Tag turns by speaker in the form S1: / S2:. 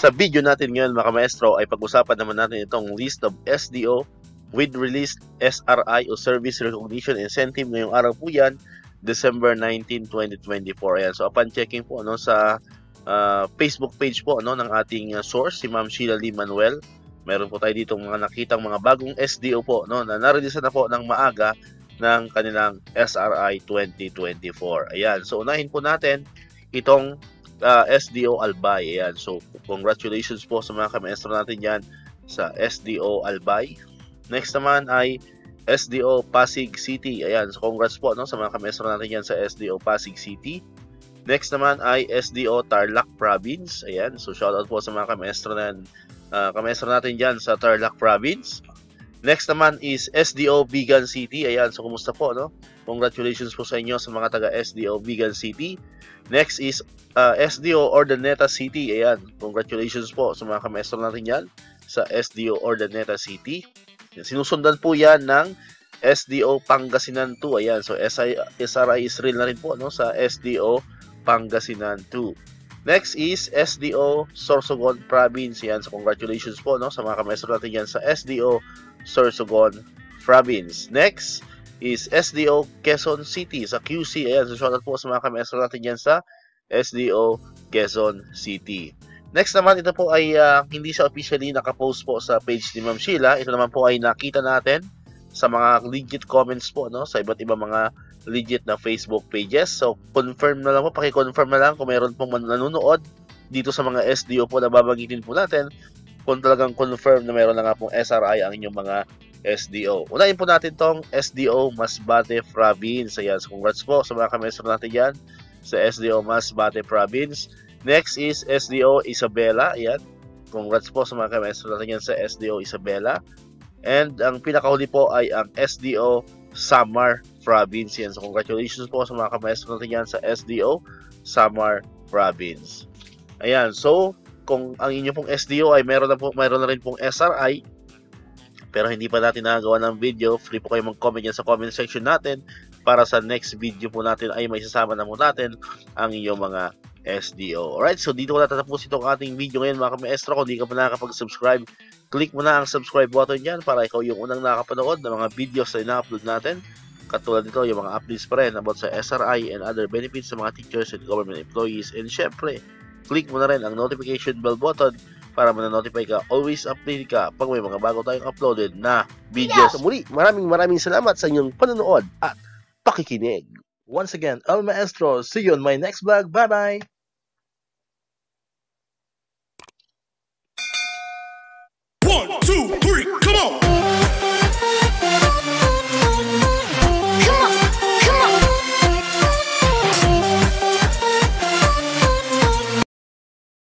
S1: Sa video natin ngayon mga maestro ay pag-usapan naman natin itong list of SDO with released SRI o Service Recognition Incentive. Ngayong araw po yan, December 19, 2024. Ayan. So upon checking po sa Facebook page po ng ating source, si Ma'am Sheila Lee Manuel, meron po tayo dito mga nakitang mga bagong SDO po na narelease na po ng maaga ng kanilang SRI 2024. Ayan. So unahin po natin itong SDO Albay. Ayan. So, congratulations po sa mga kamaestro natin yan sa SDO Albay. Next naman ay SDO Pasig City. Ayan. So, congrats po sa mga kamaestro natin yan sa SDO Pasig City. Next naman ay SDO Tarlac Province. Ayan. So, shoutout po sa mga kamaestro natin dyan sa Tarlac Province. Next naman is SDO Vigan City. Ayan. So, kumusta po, Congratulations po sa inyo sa mga taga SDO Vigan City. Next is SDO Ordaneta City. Ayan. Congratulations po sa mga kamaestro natin yan sa SDO Ordaneta City. Sinusundan po yan ng SDO Pangasinan 2. Ayan. So, SRI Israel na rin po sa SDO Pangasinan 2. Next is SDO Sorsogon Province. Ayan. So, congratulations po sa mga kamaestro natin yan sa SDO Sorsogon Province. Next is SDO Quezon City sa QC. Ayan, so shoutout po sa mga kamaestro natin yan sa SDO Quezon City. Next naman, ito po ay hindi siya officially nakapost po sa page ni Ma'am Sheila. Ito naman po ay nakita natin sa mga legit comments po sa iba't ibang mga legit na Facebook pages. So, confirm na lang po, paki-confirm na lang kung meron pong nanonood dito sa mga SDO po na babanggitin po natin kung talagang confirm na meron na nga pong SRI ang inyong mga SDO. Unahin po natin tong SDO Masbate Province. Ayan, so congrats po sa mga kamaestro natin yan sa SDO Masbate Province. Next is SDO Isabela. Ayan, congrats po sa mga kamaestro natin yan sa SDO Isabela. And ang pinakahuli po ay ang SDO Samar Province. Yan, so congratulations po sa mga kamaestro natin yan sa SDO Samar Province. Ayan, so kung ang inyo pong SDO ay meron na rin pong SRI, pero hindi pa natin nagawa ng video, free po kayo mag-comment yan sa comment section natin para sa next video po natin ay may sasama na po natin ang inyong mga SDO. Alright, so dito ko natatapos itong ating video ngayon mga kamaestro. Kung di ka pa nakakapag-subscribe, click mo na ang subscribe button dyan para ikaw yung unang nakapanood ng mga videos na ina-upload natin. Katulad dito, yung mga updates pa rin about sa SRI and other benefits sa mga teachers and government employees. And syempre, click mo na rin ang notification bell button para ma-notify ka, always update ka pag may mga bago tayong uploaded na videos. So muli, maraming salamat sa inyong panonood at pakikinig. Once again, El Maestro, see you on my next vlog. Bye-bye!